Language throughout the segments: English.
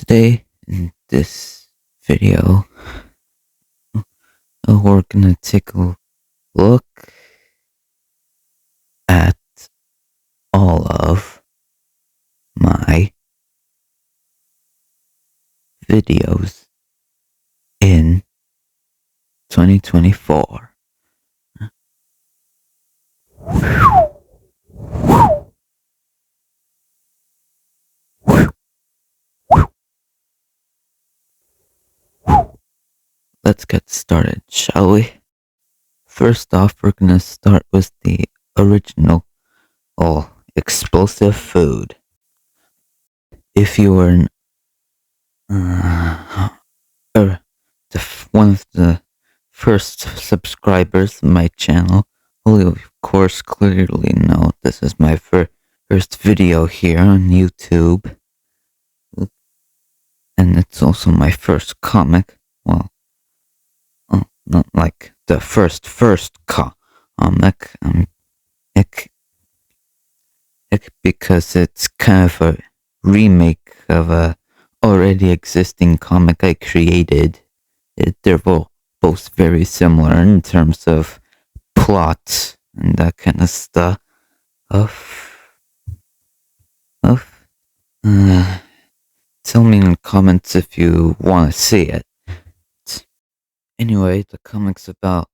Today, in this video, we're gonna take a look at all of my videos in 2024. Let's get started, shall we? First off, we're gonna start with the original, explosive food. If you were one of the first subscribers of my channel, well, you of course clearly know this is my first video here on YouTube. And it's also my first comic. Well, not like the first comic. Because it's kind of a remake of a already existing comic I created. They're both very similar in terms of plot and that kind of stuff. Tell me in the comments if you want to see it. Anyway, the comic's about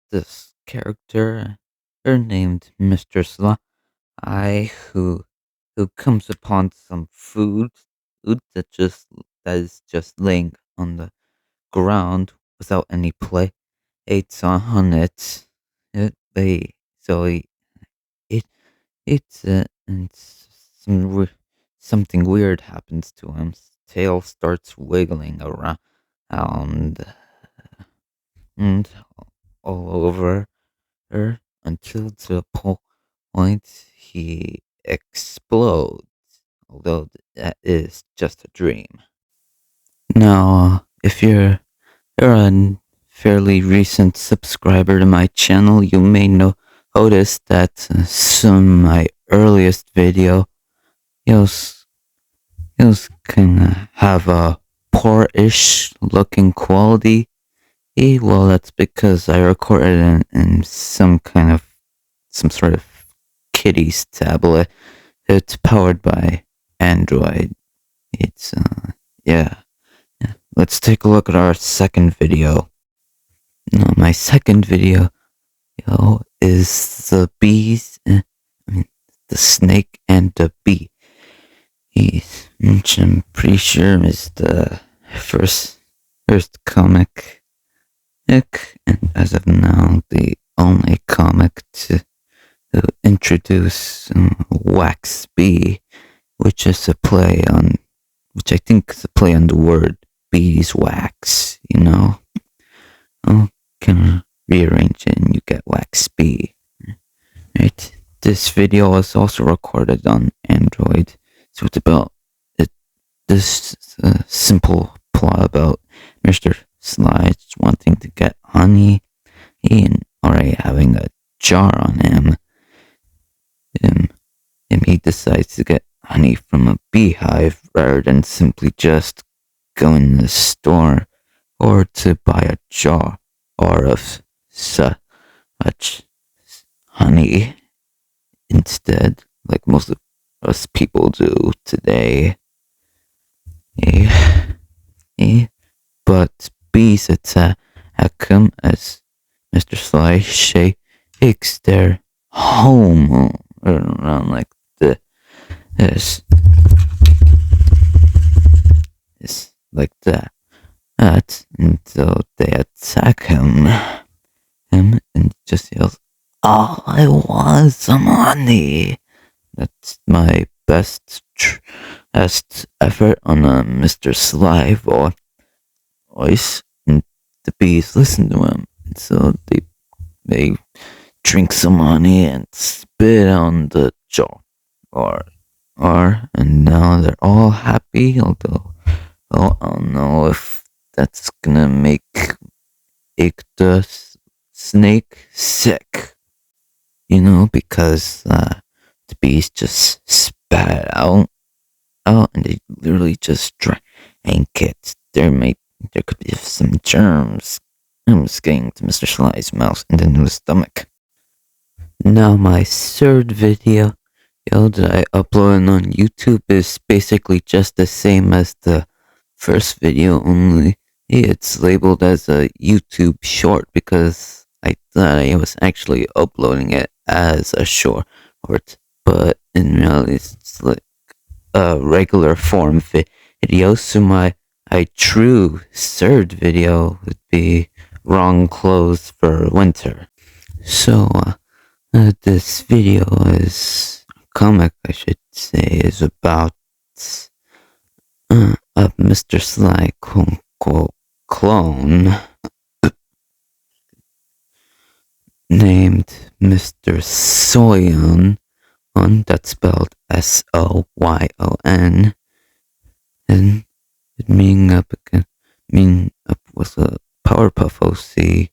this character, named Mr. Sly, who comes upon some food that is just laying on the ground without any plates on it. He eats it, and something weird happens to him. His tail starts wiggling around and all over her until to a point he explodes. Although that is just a dream. Now, if you're a fairly recent subscriber to my channel, you may notice that some of my earliest video, you'll kind of have a poorish looking quality. Well, that's because I recorded in some sort of kiddie's tablet. It's powered by Android. It's yeah. Let's take a look at our second video. Now, my second video, is the bees. The snake and the bee. Which I'm pretty sure is the first comic, and as of now, the only comic to introduce Wax Bee, which I think is a play on the word beeswax. I'll kind of rearrange it, and you get Wax Bee. Right. This video was also recorded on Android, so it's about this simple plot about Mr. Sly wanting to get honey and already having a jar on him. He decides to get honey from a beehive rather than simply just going to the store or to buy a jar of such honey instead, like most of us people do today. But bees attack him as Mr. Sly shakes their home around like this like that. And so they attack him and just yells, "Oh, I want some honey." That's my best effort on a Mr. Sly voice, and the bees listen to him, and so they drink some honey and spit on the jar, and now they're all happy. Although, I don't know if that's gonna make the snake sick, because the bees just spat it out, and they literally just ink it. There could be some germs getting to Mr. Sly's mouth and into his stomach. Now my third video that I uploaded on YouTube is basically just the same as the first video, only it's labeled as a YouTube short because I thought I was actually uploading it as a short, but in reality it's like a regular form video. So my true third video would be wrong clothes for winter. So this video is comic, I should say, is about a Mr. Sly clone named Mr. Soyon. That's spelled Soyon, and it mean up was a Powerpuff OC.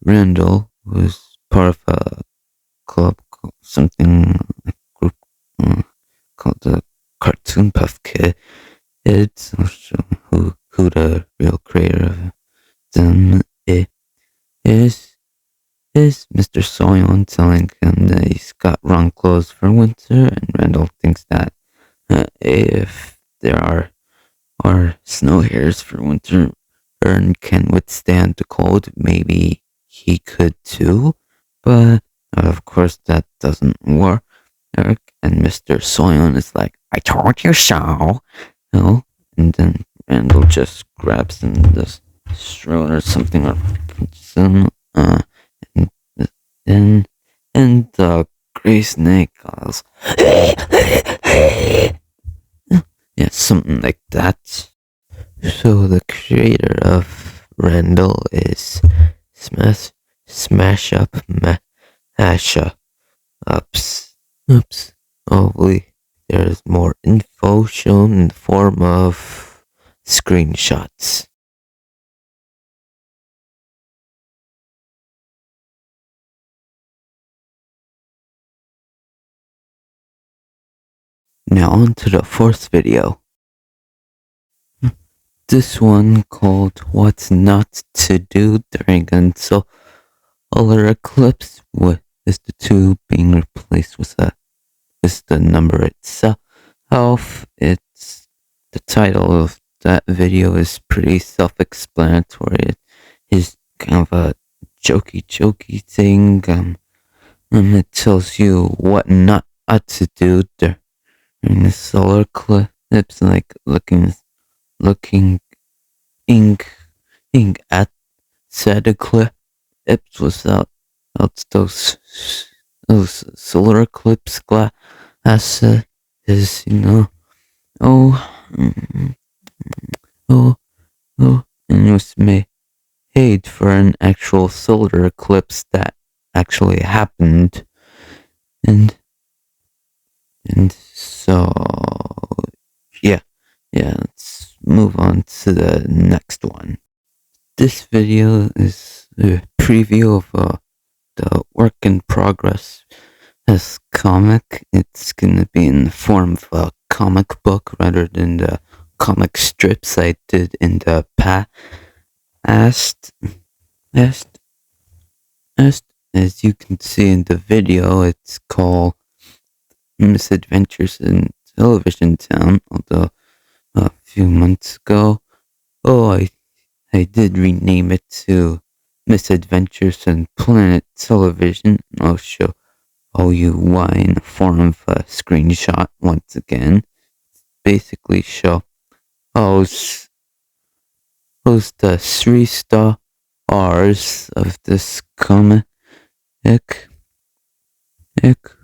Randall was part of a club something group called the Cartoon Puff Kids, who the real creator of them is Mr. Soyon telling him that he's got wrong clothes for winter, and Randall thinks that if there are snow hairs for winter and can withstand the cold, maybe he could too, but of course that doesn't work. And Mr. Soyon is like, I told you so. And then Randall just grabs him the straw or something, or punches him, and the gray snake goes, yeah, something like that. So the creator of Randall is Smash Up Masha Ups. Hopefully there's more info shown in the form of screenshots. Now on to the fourth video. This one called What's Not to Do During a Solar Eclipse, with the 2 being replaced with the number itself. It's the title of that video is pretty self-explanatory. It is kind of a jokey thing. It tells you what not to do during the solar eclipse, like looking at said eclipse without those solar eclipse glasses, oh, and it was made for an actual solar eclipse that actually happened, and so yeah, let's move on to the next one. This video is a preview of the work in progress as comic. It's gonna be in the form of a comic book rather than the comic strips I did in the past. As you can see in the video, it's called Misadventures in Television Town, although a few months ago, I did rename it to Misadventures in Planet Television. I'll show you why in the form of a screenshot once again. Basically show the 3 stars of this comic,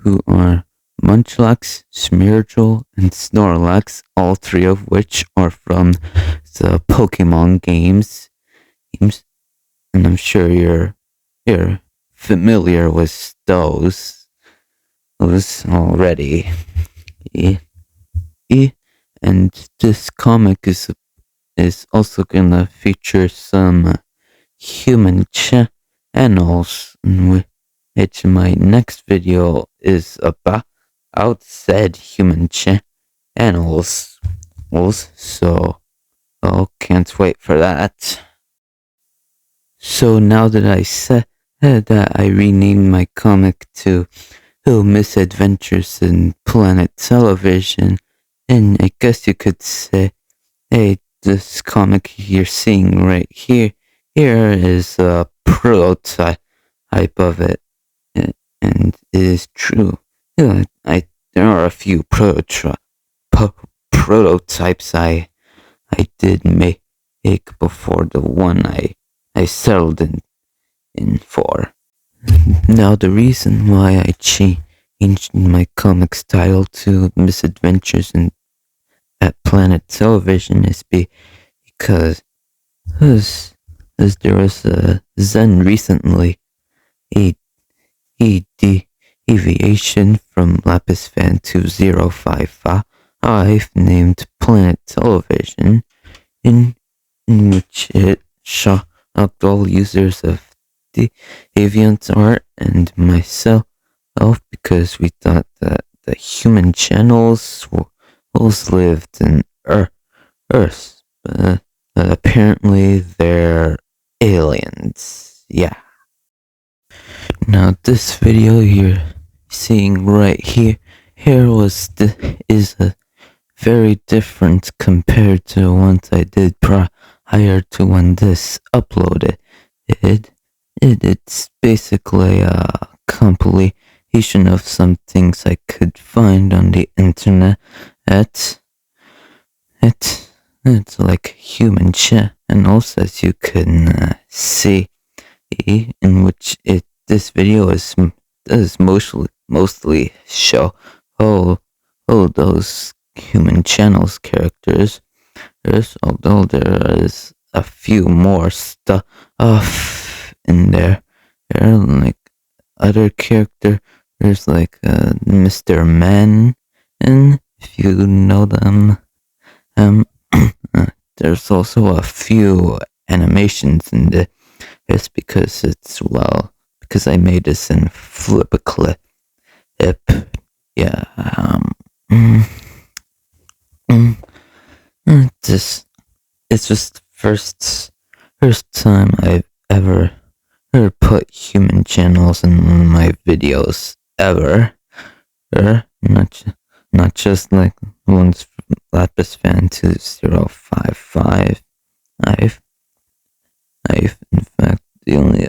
who are Munchlax, Smeargle, and Snorlax, all 3 of which are from the Pokemon games. And I'm sure you're familiar with those already. And this comic is also gonna feature some human channels, which my next video is about said human channels. So Oh, can't wait for that. So now that I said that, I renamed my comic to Misadventures in Planet Television, and I guess you could say, hey, this comic you're seeing right here is a prototype of it, and it is true. Yeah, there are a few prototypes I did make before the one I settled in for. Now, the reason why I changed my comics title to Misadventures in at Planet Television is because as, as there was a Zen recently, a, a deviation from Lapis Fan 2055 named Planet Television, in which it shocked all users of the Aviant art and myself because we thought that the human channels lived in Earth, but apparently they're aliens. Yeah. Now this video you're seeing right here is a very different compared to the ones I did prior to when this uploaded. It's basically a compilation of some things I could find on the internet. It's it's like human channels, as you can see, in which this video does mostly show oh those human channels characters. Although there is a few more stuff in there. There are like other characters like Mr. Men, and if you know them, um, there's also a few animations in this because I made this in flip a clip. Yeah. Mm, mm, this it's just first time I've ever put human channels in one of my videos ever. Not just like the ones from Lapis Fan 2055. I've in fact the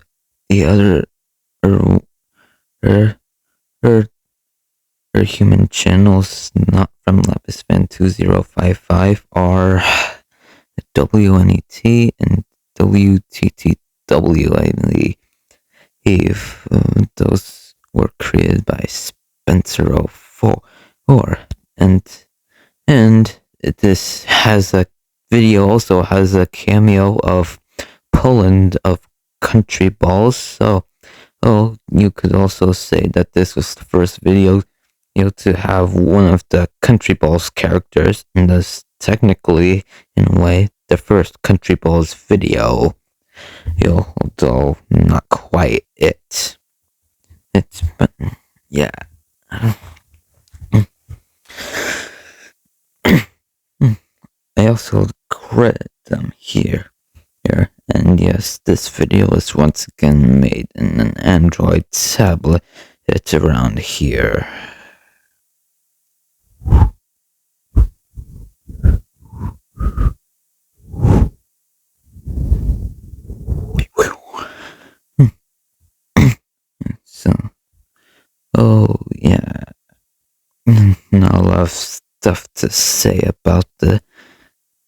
other er, er, er, human channels not from Lapis Fan 2055 are WNET and WTTW. I believe those were created by Spencer 04, and this has a video also has a cameo of Poland of Country Balls. So, you could also say that this was the first video, to have one of the Country Balls characters, and thus technically, in a way, the first Country Balls video. Although not quite it. But yeah. I also credit them here. And yes, this video is once again made in an Android tablet. It's around here. So, oh yeah, not a lot of stuff to say about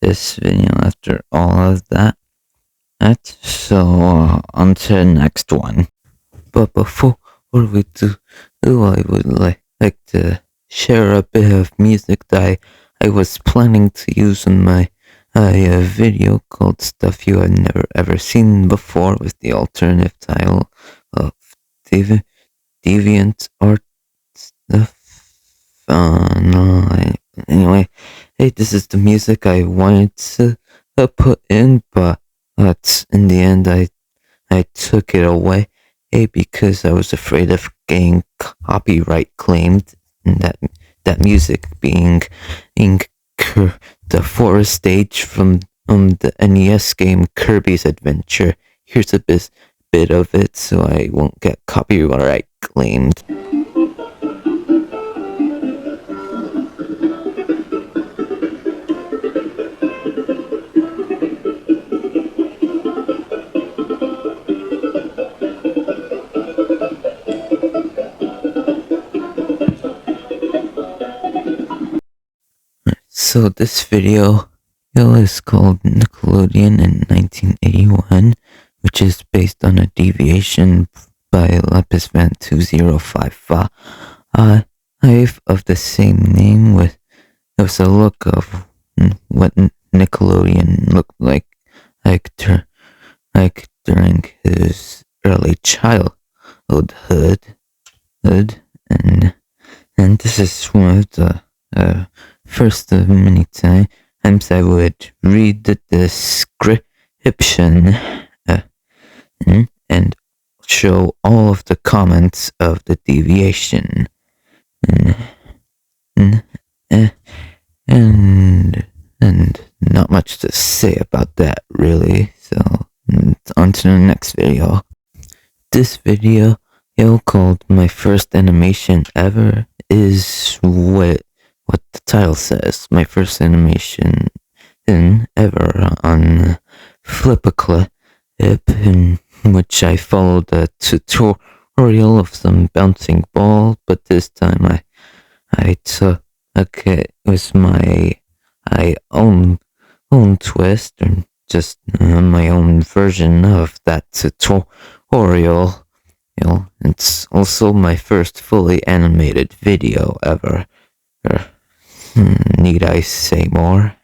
this video after all of that. So on to the next one. But before we do, I would like to share a bit of music that I was planning to use in my video called Stuff You Have Never Ever Seen Before, with the alternative title of Deviant Art Stuff. No, anyway, hey, this is the music I wanted to put in, but in the end I took it away because I was afraid of getting copyright claimed, and that music being the forest stage from the NES game Kirby's Adventure. Here's a bit of it so I won't get copyright claimed. So this video is called Nickelodeon in 1981, which is based on a deviation by Lapis Van 2055 of the same name with a look of what Nickelodeon looked like during his early childhood, and this is one of the first of many times I would read the description and show all of the comments of the deviation. And not much to say about that, really. So, on to the next video. This video, called My First Animation Ever, is what the title says. My first animation ever on Flip-a-Clip, in which I followed a tutorial of some bouncing ball, but this time I took it was my own twist, or just my own version of that tutorial. It's also my first fully animated video ever. Need I say more?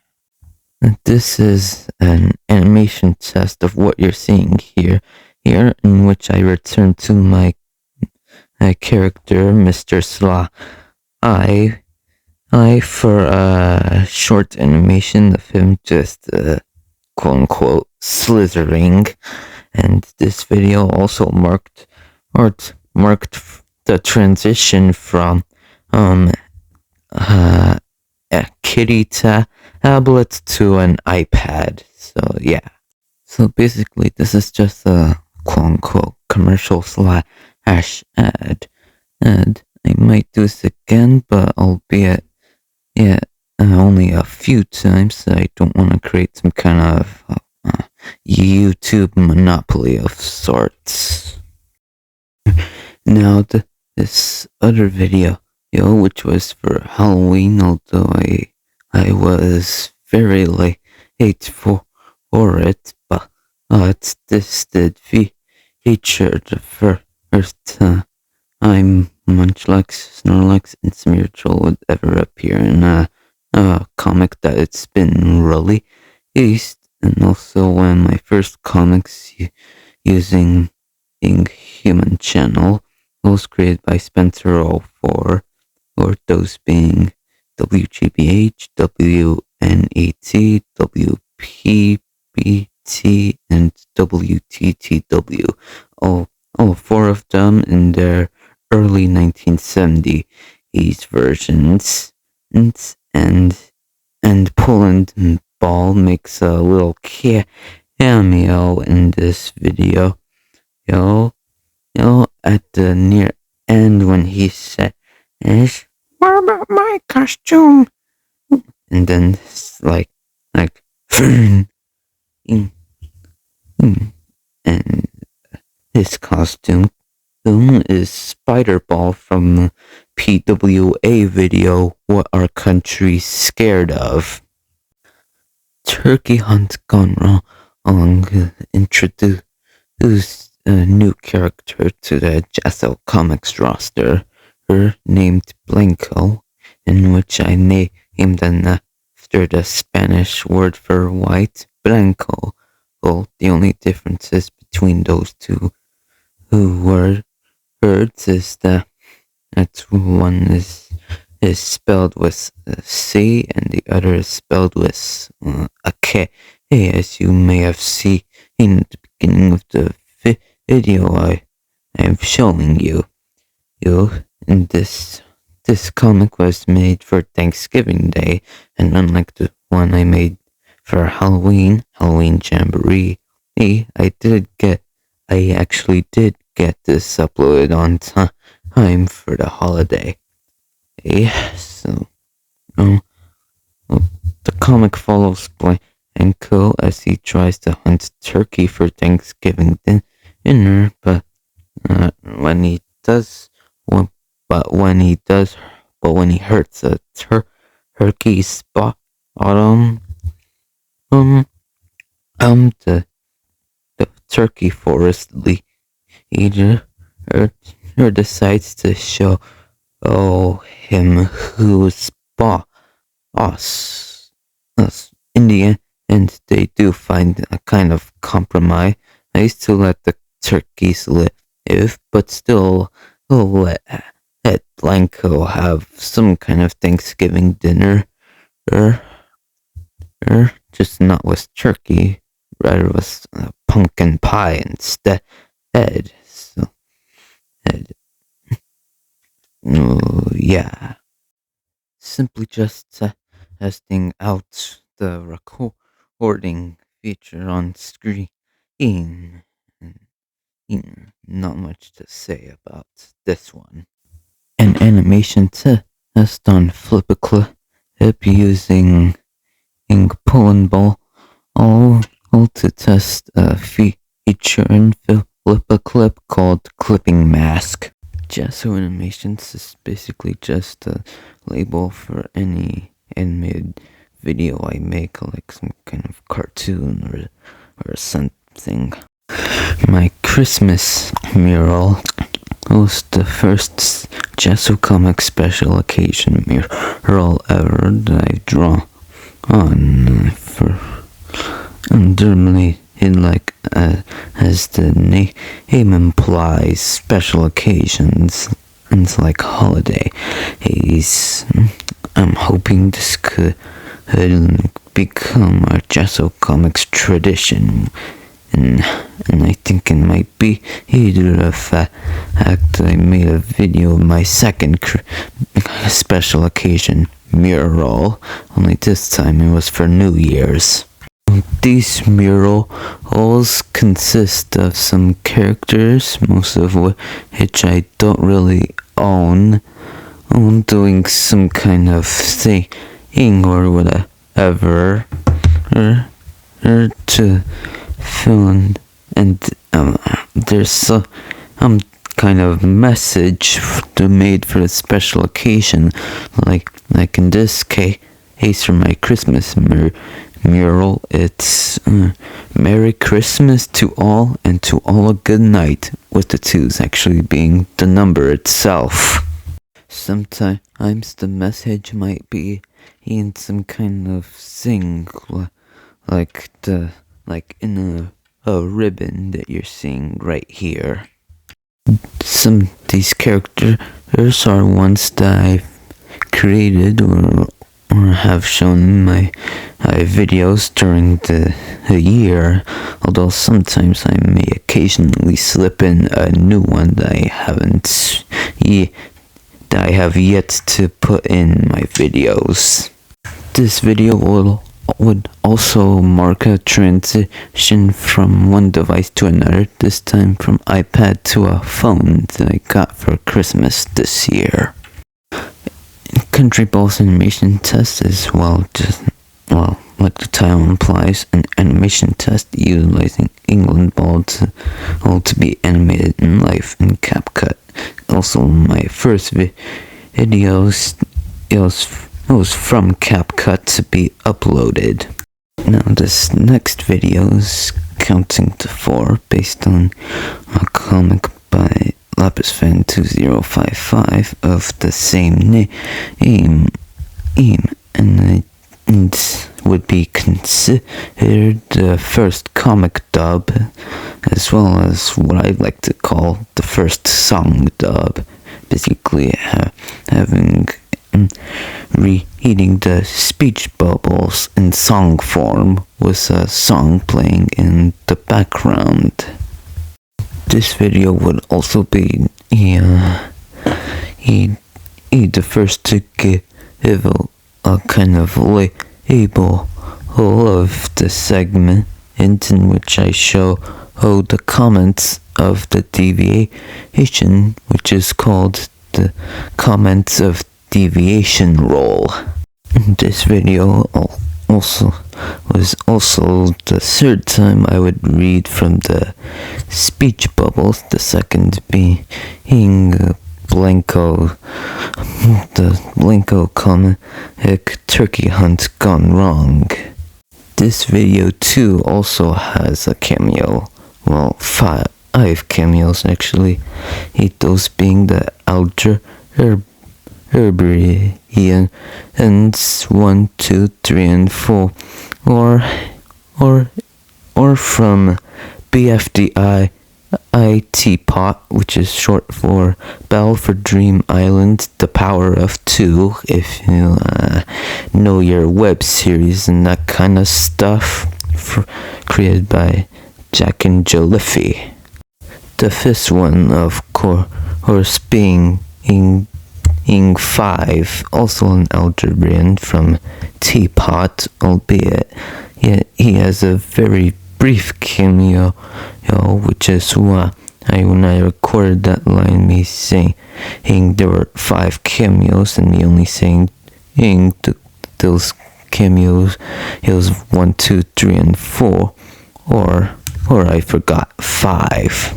This is an animation test of what you're seeing here, in which I return to my character, Mr. Sly. I for a short animation of him just quote unquote slithering, and this video also marked the transition from a kitty tablet to an iPad. So yeah. So basically, this is just a quote unquote commercial slash ad. And I might do this again, but albeit only a few times. I don't want to create some kind of YouTube monopoly of sorts. Now, this other video, which was for Halloween, although I was very late for it, but this did feature the first time Munchlax, Snorlax, and Smeargle would ever appear in a comic that it's been released, and also one of my first comics using human channel. It was created by Spencer 04, or those being WGBH, WNET, WPBT, and WTTW. All four of them in their early 1970s versions. And Poland Ball makes a little cameo in this video. At the near end when he says, "What about my costume?" And then like and his costume is Spider-Ball from PWA video, What Our Country's Scared Of. Turkey Hunt Gone Wrong introduced a new character to the Jasso comics roster, named Blanco, in which I named an after the Spanish word for white, Blanco. Well, the only differences between those two words is that one is spelled with a C and the other is spelled with a K, as you may have seen at the beginning of the video I am showing you. And this comic was made for Thanksgiving Day, and unlike the one I made for Halloween Jamboree, I actually did get this uploaded on time for the holiday. So, um, the comic follows Blanco as he tries to hunt turkey for Thanksgiving dinner, but when he does, but when he does, but when he hurts a turkey spot, um, um, the turkey forest leader decides to show him who's boss. In the end, they do find a kind of compromise to let the turkeys live, but still let Blanco have some kind of Thanksgiving dinner, er, just not with turkey, rather with pumpkin pie instead. So, yeah, simply just testing out the recording feature on screen. Not much to say about this one. An animation test on Flip using Pullen Ball all to test a feature in Flip called Clipping Mask. Jasso Animations is basically just a label for any animated video I make, like some kind of cartoon or something. My Christmas mural was the first Jasso comic special occasion mural ever that I've drawn on for underneath in as the name implies, special occasions and like holidays. I'm hoping this could become a Jasso Comics tradition, and I think it might be either the fact I made a video of my second special occasion mural, only this time it was for New Year's. These murals consist of some characters, most of which I don't really own, doing some kind of thing or whatever, or to film, and there's some kind of message made for a special occasion, like in this case for my Christmas mural, it's Merry Christmas to all, and to all a good night, with the twos actually being the number itself. Sometimes the message might be in some kind of thing, like in a ribbon that you're seeing right here. These characters are ones that I've created or have shown in my videos during the year, although sometimes I may occasionally slip in a new one that I have yet to put in my videos. This video would also mark a transition from one device to another, this time from iPad to a phone that I got for Christmas this year. Country Ball's animation test is like the title implies, an animation test utilizing England Ball to be animated in life in CapCut. Also, my first videos it was from CapCut to be uploaded. Now this next video is counting to 4 based on a comic by LapisFan2055 of the same name, and it would be considered the first comic dub, as well as what I like to call the first song dub, basically having reading the speech bubbles in song form with a song playing in the background. This video would also be the first to give a kind of label of the segment in which I show the comments of the deviation, which is called the comments of deviation roll. This video was also the third time I would read from the speech bubbles, the second being the Blanco comic Turkey Hunt Gone Wrong. This video too also has a cameo, well, five cameos actually, those being the Alger Herbarian and 1, 2, 3, and 4, or from BFDI Teapot, which is short for Bell for Dream Island, The Power of Two, if you know your web series and that kind of stuff, created by Jack and Joe Liffey. The fifth one, of course, being Ing 5, also an Algerian from Teapot, albeit yet he has a very brief cameo, which is why when I recorded that line, me saying there were 5 cameos and me only saying those cameos, it was 1, 2, 3, and 4, or I forgot 5.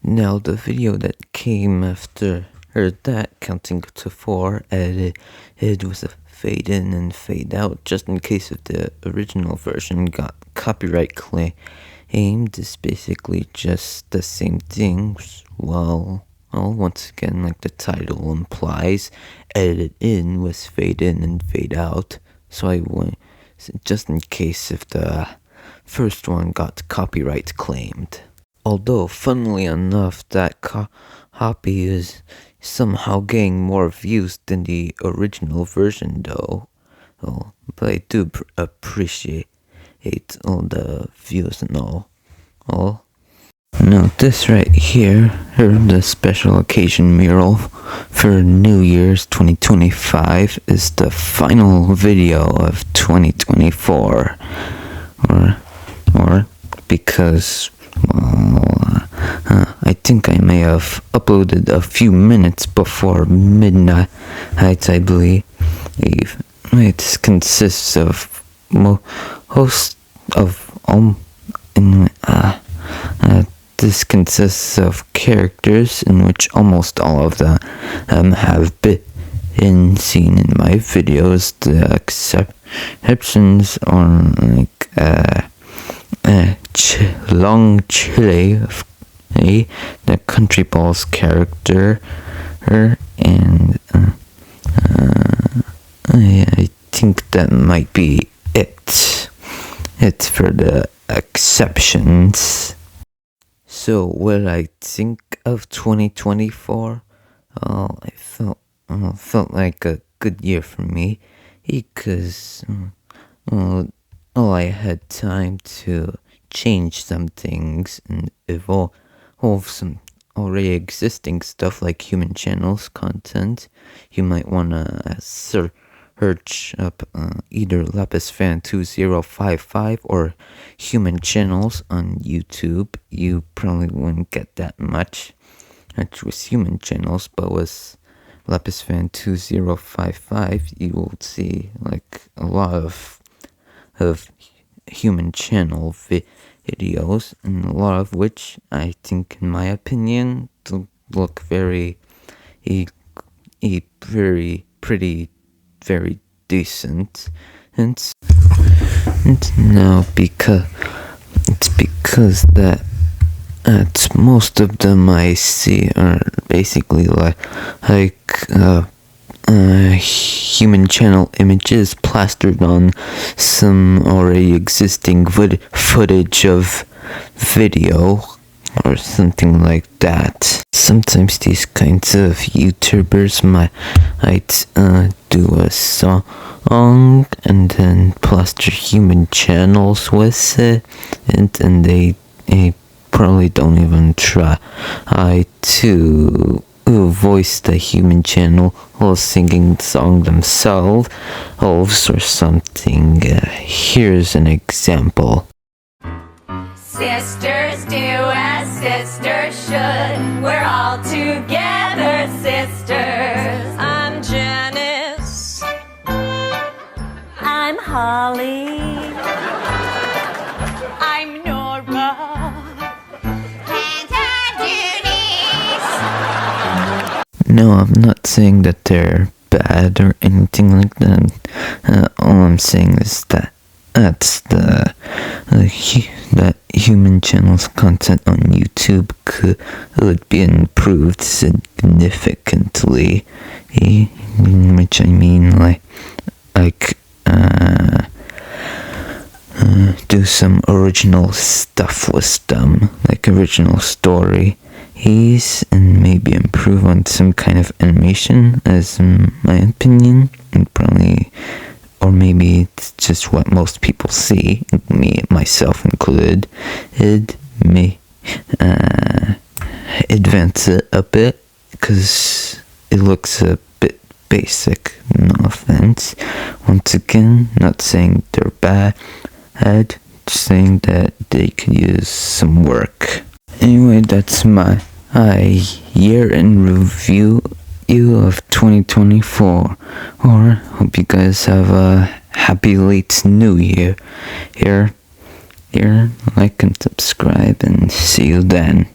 Now the video that came after that, counting to 4, it was a fade in and fade out, just in case if the original version got copyright claimed. Is basically just the same things. Well, once again, like the title implies, edit in was fade in and fade out. So I went just in case if the first one got copyright claimed. Although, funnily enough, that copy is somehow getting more views than the original version, though. But I do appreciate all the views and all. Now, this right here, the special occasion mural for New Year's 2025, is the final video of 2024. Or because, I think I may have uploaded a few minutes before midnight, I believe. It consists of this consists of characters in which almost all of them have been seen in my videos. The exceptions are like Long Chile, the Country Balls character, and I think that might be it. It's for the exceptions. So what I think of 2024, I felt like a good year for me, because I had time to change some things and evolve some already existing stuff like human channels content. You might want to search up either LapisFan2055 or human channels on YouTube. You probably wouldn't get that much. It was human channels, but with LapisFan2055, you will see like a lot of human channel videos, and a lot of which I think, in my opinion, look very decent. And now because that most of them I see are basically like human channel images plastered on some already existing footage of video or something like that. Sometimes these kinds of YouTubers might do a song and then plaster human channels with it, and then they probably don't even try to who voice the human channel while singing the song themselves or something. Here's an example. Sisters do as sisters should. We're all together, sisters. I'm Janice. I'm Holly. I'm Nora. And I'm Eunice. No, I'm not saying that they're bad or anything like that. All I'm saying is that that's that human channel's content on YouTube would be improved significantly. Which I mean, like do some original stuff with them, like original story. And maybe improve on some kind of animation, as my opinion, and probably, or maybe it's just what most people see, me myself included. It may advance it a bit because it looks a bit basic. No offense. Once again, not saying they're bad, just saying that they could use some work. Anyway, that's my year in review of 2024. Or hope you guys have a happy late new year. Here, like and subscribe, and see you then.